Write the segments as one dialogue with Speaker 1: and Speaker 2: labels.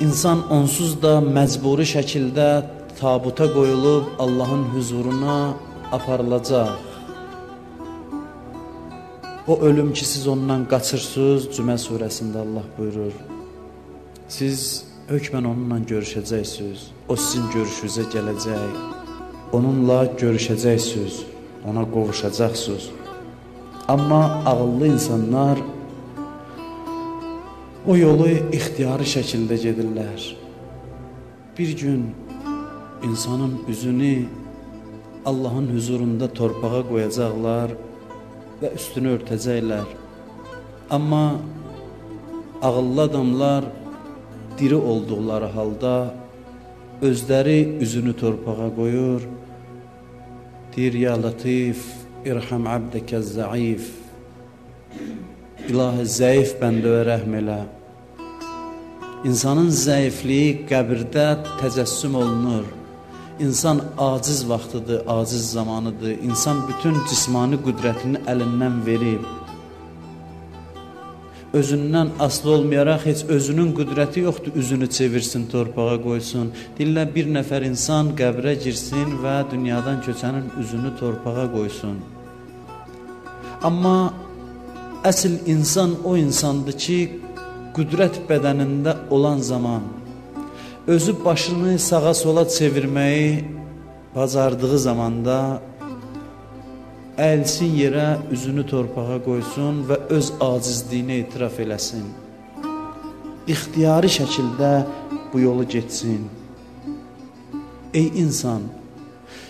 Speaker 1: İnsan onsuz da məcburi şəkildə tabuta qoyulub Allahın huzuruna aparılacaq. O ölüm ki siz ondan qaçırsınız, Cümə surəsində Allah buyurur. Siz hökmən onunla görüşəcəksiniz, o sizin görüşünüzə gələcək, onunla görüşəcəksiniz, ona qovuşacaqsınız. Amma ağıllı insanlar o yolu ixtiyari şəkildə gedirlər. Bir gün insanın üzünü Allahın huzurunda torpağa qoyacaqlar və üstünü örtəcəklər. Amma ağıllı adamlar diri olduqları halda özləri üzünü torpağa qoyur. Deyir, ya Latif, irham abdəkə zəif. İlahi, zəif bəndəyə rəhm elə. İnsanın zəifliyi qəbirdə təcəssüm olunur. İnsan aciz vaxtıdır, aciz zamanıdır. İnsan bütün cismani qüdrətini əlindən verib. Özündən asılı olmayaraq heç özünün qüdrəti yoxdur, üzünü çevirsin, torpağa qoysun. Deyirlər, bir nəfər insan qəbrə girsin və dünyadan köçənin üzünü torpağa qoysun. Amma əsl insan o insandır ki, qüdrət bədənində olan zaman özü başını sağa sola çevirməyi bacardığı zamanda əyilsin yerə, üzünü torpağa qoysun və öz acizliyini etiraf eləsin. İxtiyari şəkildə bu yolu getsin. Ey insan,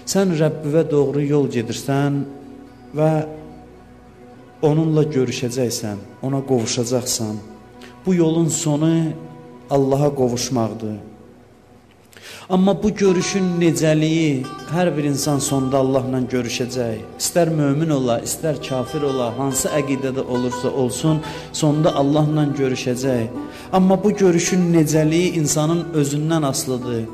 Speaker 1: sən Rəbbivə doğru yol gedirsən və onunla görüşəcəksən, ona qovuşacaqsan. Bu yolun sonu Allaha qovuşmaqdır. Amma bu görüşün necəliyi, hər bir insan sonda Allahla görüşəcək. İstər mömin ola, istər kafir ola, hansı əqidədə olursa olsun, sonda Allahla görüşəcək. Amma bu görüşün necəliyi insanın özündən asılıdır.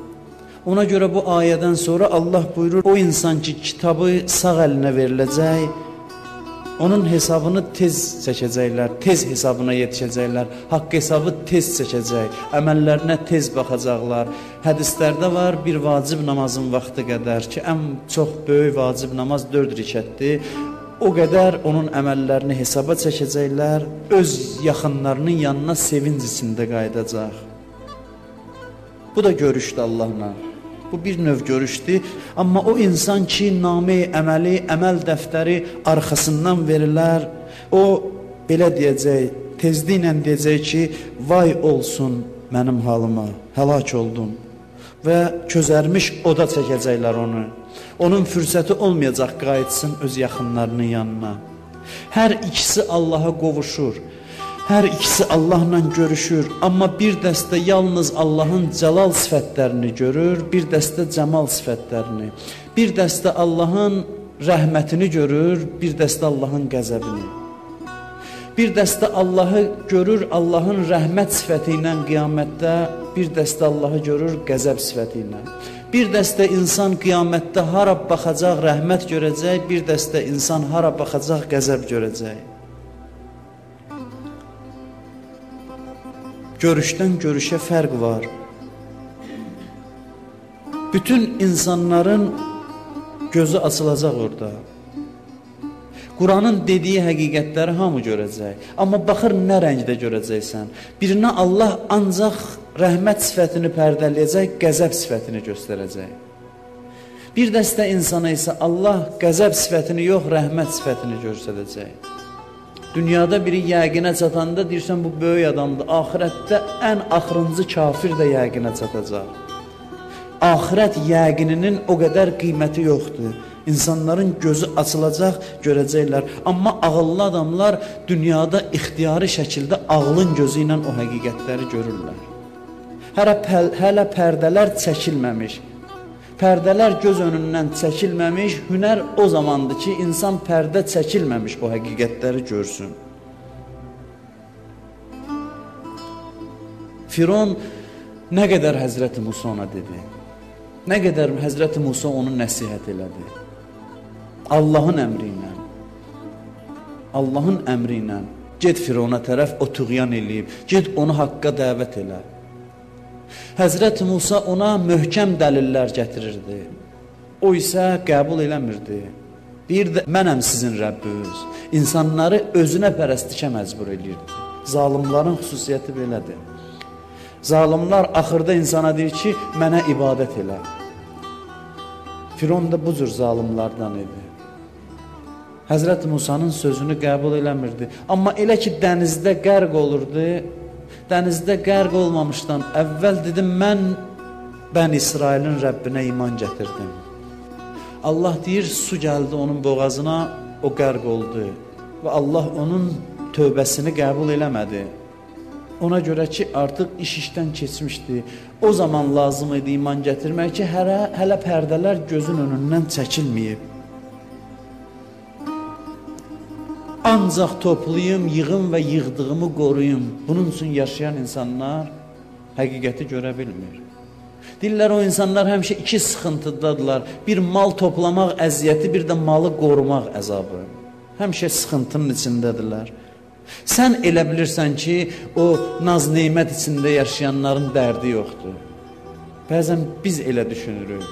Speaker 1: Ona görə bu ayədən sonra Allah buyurur, o insan ki kitabı sağ əlinə veriləcək, onun hesabını tez çəkəcəklər, tez hesabına yetişəcəklər, haqq hesabı tez çəkəcək, əməllərinə tez baxacaqlar. Hədislərdə var, bir vacib namazın vaxtı qədər ki, ən çox böyük vacib namaz 4 rükətdir. O qədər onun əməllərini hesaba çəkəcəklər, öz yaxınlarının yanına sevinc içində qayıdacaq. Bu da görüşdür Allahla. Bu bir növ görüşdür. Amma o insan ki, namə əməli, əməl dəftəri arxasından verilər, o belə deyəcək, tezliklə deyəcək ki, vay olsun mənim halıma, həlak oldum. Və közərmiş oda çəkəcəklər onu. Onun fürsəti olmayacaq, qayıtsın öz yaxınlarının yanına. Hər ikisi Allaha qovuşur. Hər ikisi Allahla görüşür, amma bir dəstə yalnız Allahın cəlal sifətlərini görür, bir dəstə cəmal sifətlərini, bir dəstə Allahın rəhmətini görür, bir dəstə Allahın qəzəbini. Bir dəstə Allahı görür Allahın rəhmət sifəti ilə qiyamətdə, bir dəstə Allahı görür qəzəb sifəti ilə. Bir dəstə insan qiyamətdə hara baxacaq, rəhmət görəcək, bir dəstə insan hara baxacaq, qəzəb görəcək. Görüşdən görüşə fərq var. Bütün insanların gözü açılacaq orada. Quranın dediyi həqiqətləri hamı görəcək. Amma baxır nə rəngdə görəcəksən. Birinə Allah ancaq rəhmət sifətini pərdələyəcək, qəzəb sifətini göstərəcək. Bir dəstə insana isə Allah qəzəb sifətini yox, rəhmət sifətini göstərəcək. Dünyada biri yəqinə çatanda deyirsən bu böyük adamdır. Axirətdə ən axırıncı kafir də yəqinə çatacaq. Axirət yəqininin o qədər qiyməti yoxdur. İnsanların gözü açılacaq, görəcəklər. Amma ağıllı adamlar dünyada ixtiyari şəkildə ağlın gözü ilə o həqiqətləri görürlər. Hələ pərdələr çəkilməmiş. Pərdələr göz önündən çəkilməmiş, hünər o zamandır ki, insan pərdə çəkilməmiş bu həqiqətləri görsün. Firon nə qədər Həzrəti Musa ona dedi, nə qədər Həzrəti Musa onu nəsihət elədi. Allahın əmri ilə, get Firona tərəf o tüğyan eləyib, get onu haqqa dəvət elə. Həzrət Musa ona möhkəm dəlillər gətirirdi. O isə qəbul eləmirdi. Deyirdi, mənəm sizin Rəbbiniz. İnsanları özünə pərəstişə məcbur edirdi. Zalimların xüsusiyyəti belədir. Zalimlar axırda insana deyir ki, mənə ibadət elə. Firon da bu cür zalimlardan idi. Həzrət Musanın sözünü qəbul eləmirdi. Amma elə ki, dənizdə qərq olurdu, dənizdə qərq olmamışdan əvvəl dedim, mən Bən İsrailin Rəbbinə iman gətirdim. Allah deyir, su gəldi onun boğazına, o qərq oldu. Və Allah onun tövbəsini qəbul eləmədi. Ona görə ki, artıq iş işdən keçmişdi. O zaman lazım idi iman gətirmək ki, hələ pərdələr gözün önündən çəkilməyib. Ancaq toplayım, yığım və yığdığımı qoruyum. Bunun üçün yaşayan insanlar həqiqəti görə bilmir. Deyirlər, o insanlar həmişə iki sıxıntıdadırlar. Bir mal toplamaq əziyyəti, bir də malı qorumaq əzabı. Həmişə sıxıntının içindədirlər. Sən elə bilirsən ki, o naz-neymət içində yaşayanların dərdi yoxdur. Bəzən biz elə düşünürük.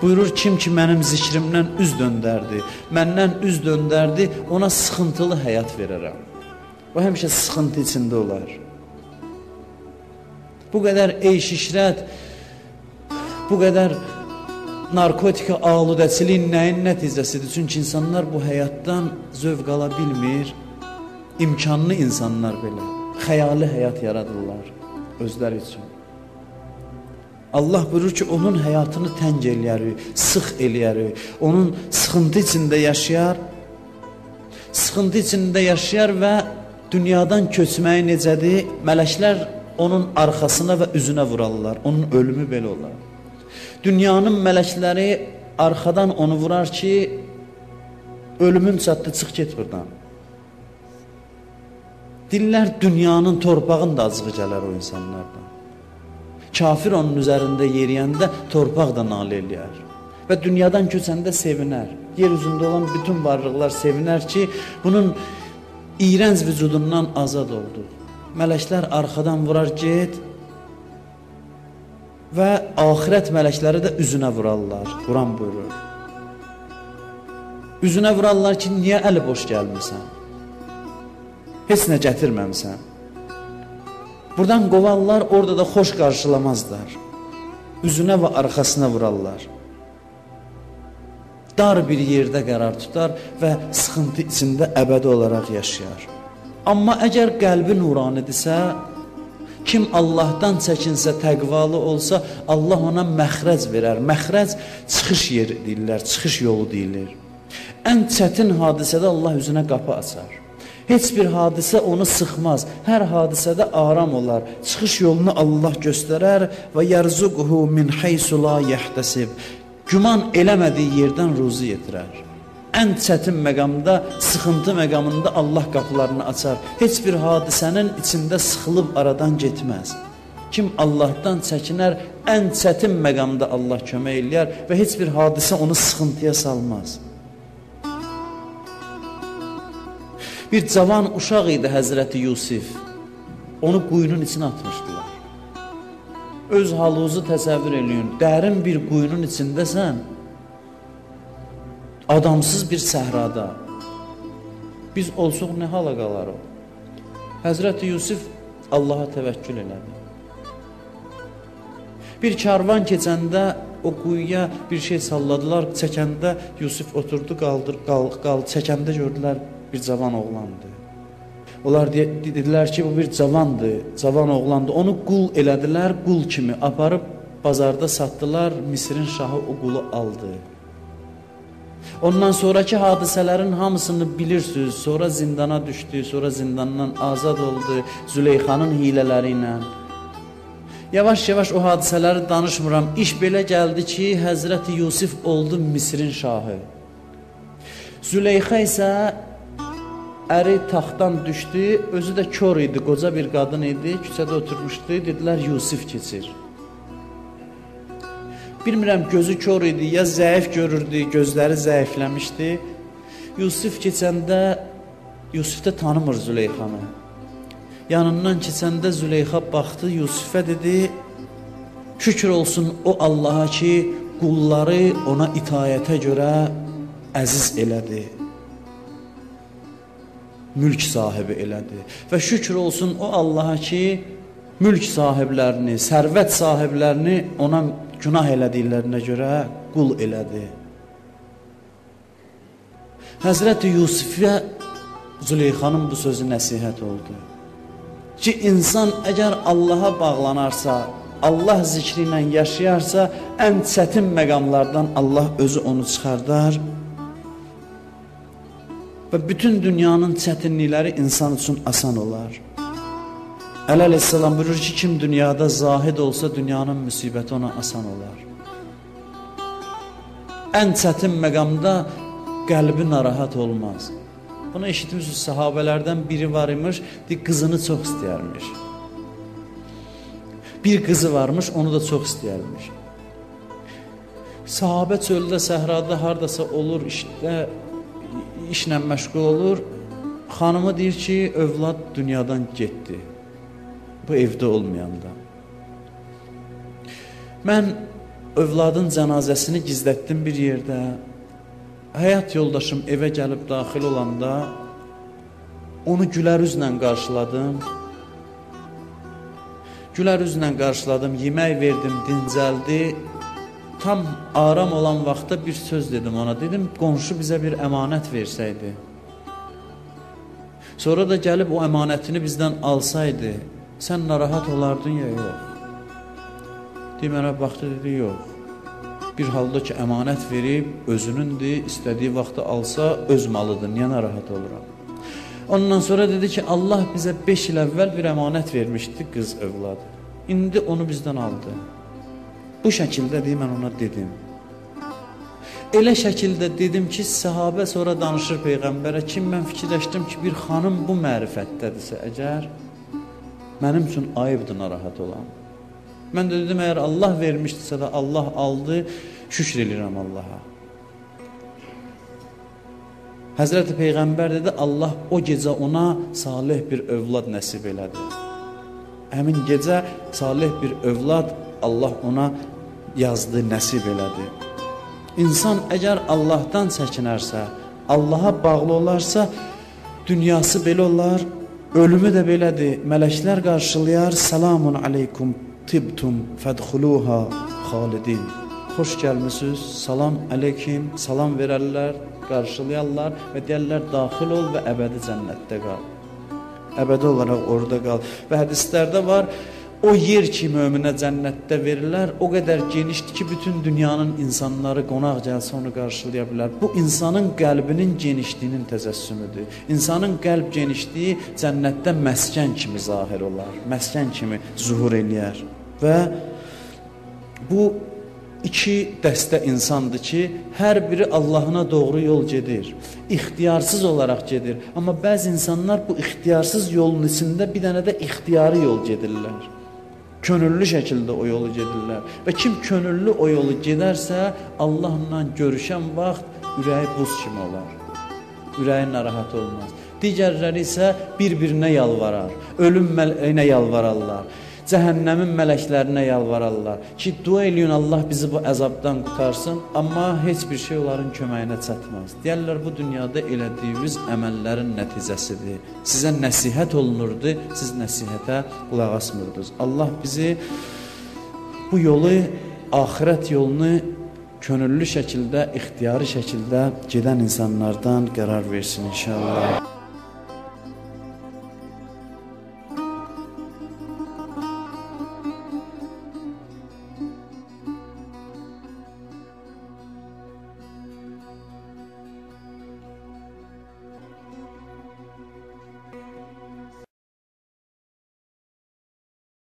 Speaker 1: Buyurur, kim ki mənim zikrimdən üz döndərdi, məndən üz döndərdi, ona sıxıntılı həyat verərəm. O həmişə sıxıntı içində olar. Bu qədər eyş-işrət, bu qədər narkotika aludəçiliyin nəyin nəticəsidir? Çünki insanlar bu həyatdan zövq ala bilmir. İmkanlı insanlar belə xəyali həyat yaradırlar özləri üçün. Allah buyurur ki, onun həyatını təng eləyərik, sıx eləyərik. Onun sıxıntı içində yaşayar, sıxıntı içində yaşayar və dünyadan köçməyi necədir? Mələklər onun arxasına və üzünə vurarlar. Onun ölümü belə olar. Dünyanın mələkləri arxadan onu vurar ki, ölümün çatdı, çıx get buradan. Dillər dünyanın torpağın da acığı gələr o insanlardan. Kafir onun üzərində yeriyəndə torpaq da nalə eləyər. Və dünyadan köçəndə sevinər. Yer üzündə olan bütün varlıqlar sevinər ki, bunun iyrənc vücudundan azad oldu. Mələklər arxadan vurar, get və axirət mələkləri də üzünə vurarlar. Quran buyurur. Üzünə vurarlar ki, niyə əli boş gəlmirsən? Heç nə gətirməmsən. Buradan qovarlar, orada da xoş qarşılamazlar. Üzünə və arxasına vurarlar. Dar bir yerdə qərar tutar və sıxıntı içində əbədi olaraq yaşayar. Amma əgər qəlbi nuranidirsə, kim Allahdan çəkinsə, təqvalı olsa, Allah ona məxrəc verər. Məxrəc çıxış yeri deyirlər, çıxış yolu deyilir. Ən çətin hadisədə Allah üzünə qapı açar. Heç bir hadisə onu sıxmaz. Hər hadisədə aram olar. Çıxış yolunu Allah göstərər və yarzuquhu min haysu la yahtesib. Güman eləmədiyi yerdən ruzi yetirər. Ən çətin məqamda, sıxıntı məqamında Allah qapılarını açar. Heç bir hadisənin içində sıxılıb aradan getməz. Kim Allahdan çəkinər, ən çətin məqamda Allah kömək eləyər və heç bir hadisə onu sıxıntıya salmaz. Bir cavan uşaq idi Həzrəti Yusif. Onu quyunun içine atmışdılar. Öz halınızı təsəvvür eləyin. Dərin bir quyunun içindəsən. Adamsız bir səhrada. Biz olsuq nə hala qalarıq? Həzrəti Yusif Allaha təvəkkül elədi. Bir karvan keçəndə o quyuya bir şey salladılar. Çəkəndə Yusif oturdu, çəkəndə gördülər bir cavan oğlandı. Onlar dedilər ki, bu bir cavandır, cavan oğlandı. Onu qul elədilər, qul kimi aparıb bazarda satdılar. Misirin şahı o qulu aldı. Ondan sonraki hadisələrin hamısını bilirsiniz. Sonra zindana düşdü, sonra zindandan azad oldu Züleyxanın hilələri ilə. Yavaş-yavaş o hadisələri danışmıram. İş belə gəldi ki, Həzrəti Yusif oldu Misirin şahı. Züleyxa isə əri taxtdan düşdü, özü də kör idi, qoca bir qadın idi, küçədə oturmuşdu, dedilər Yusif keçir. Bilmirəm, gözü kör idi, ya zəif görürdü, gözləri zəifləmişdi. Yusif keçəndə, Yusif də tanımır Züleyxanı. Yanından keçəndə Züleyxa baxdı, Yusifə dedi, Şükür olsun o Allaha ki, qulları ona itayətə görə əziz elədi, mülk sahibi elədi. Və şükür olsun o Allaha ki, mülk sahiblərini, sərvət sahiblərini ona günah elədiklərinə görə qul elədi. Həzrəti Yusufə Züleyxanın bu sözü nəsihət oldu ki, insan əgər Allaha bağlanarsa, Allah zikri ilə yaşayarsa, ən çətin məqamlardan Allah özü onu çıxardar və bütün dünyanın çətinlikləri insan üçün asan olar. Əleyhissalam buyurur ki, kim dünyada zahid olsa, dünyanın müsibəti ona asan olar. Ən çətin məqamda qəlbi narahat olmaz. Bunu eşitmişsiniz, sahabələrdən biri var imiş, qızını çox istəyərmiş. Bir qızı varmış, onu da çox istəyərmiş. Sahabə çöldə, səhrada, hardasa olur, işlə məşğul olur. Xanımı deyir ki, övlad dünyadan getdi. Bu evdə olmayanda. Mən övladın cənazəsini gizlətdim bir yerdə. Həyat yoldaşım evə gəlib daxil olanda onu gülər üzlə qarşıladım. Gülər üzlə qarşıladım, yemək verdim, dincəldi. Tam aram olan vaxtda bir söz dedim ona. Dedim, qonşu bizə bir əmanət versəydi. Sonra da gəlib o əmanətini bizdən alsaydı, sən narahat olardın ya, yox. Demənə baxdı, dedi, yox. Bir halda ki, əmanət verib, özünündür, istədiyi vaxtı alsa, öz malıdır, niyə narahat oluram? Ondan sonra dedi ki, Allah bizə 5 il əvvəl bir əmanət vermişdi, qız övladı. İndi onu bizdən aldı. Bu şəkildə deyim, mən ona dedim. Elə şəkildə dedim ki, sahabə sonra danışır Peyğəmbərə ki, mən fikirləşdim ki, bir xanım bu mərifətdədirsə əgər, mənim üçün ayıbdır narahat olan. Mən də dedim, əgər Allah vermişdirsə də Allah aldı, şükür edirəm Allaha. Həzrəti Peyğəmbər dedi, Allah o gecə ona salih bir övlad nəsib elədi. Həmin gecə salih bir övlad Allah ona yazdı, nəsib elədi. İnsan əgər Allahdan çəkinərsə, Allaha bağlı olarsa, dünyası belə olar, ölümü də belədir. Mələklər qarşılayar, salamun aleykum tibtum fədxuluha xalidin. Xoş gəlmisiniz, salam əleykim, salam verərlər, qarşılayarlar və deyərlər, daxil ol və əbədi cənnətdə qal. Əbədi olaraq orada qal. Və hədislərdə var, o yer ki, möminə cənnətdə verirlər, o qədər genişdir ki, bütün dünyanın insanları qonaq gəlsə onu qarşılaya bilər. Bu, insanın qəlbinin genişliyinin təzəssümüdür. İnsanın qəlb genişliyi cənnətdə məskən kimi zahir olar, məskən kimi zuhur eləyər. Və bu iki dəstə insandır ki, hər biri Allahına doğru yol gedir, ixtiyarsız olaraq gedir. Amma bəzi insanlar bu ixtiyarsız yolun içində bir dənə də ixtiyari yol gedirlər. Könüllü şəkildə o yolu gedirlər. Və kim könüllü o yolu gedərsə, Allahla görüşən vaxt ürəyi buz kimi olar. Ürəyi narahat olmaz. Digərləri isə bir-birinə yalvarar, ölüm mələyinə yalvararlar. Cəhənnəmin mələklərinə yalvararlar ki, dua eləyin Allah bizi bu əzabdan qutarsın, amma heç bir şey onların köməyinə çatmaz. Deyərlər, bu dünyada elədiyiniz əməllərin nəticəsidir. Sizə nəsihət olunurdu, siz nəsihətə qulaq asmırdınız. Allah bizi bu yolu, axirət yolunu könüllü şəkildə, ixtiyari şəkildə gedən insanlardan qərar versin inşallah.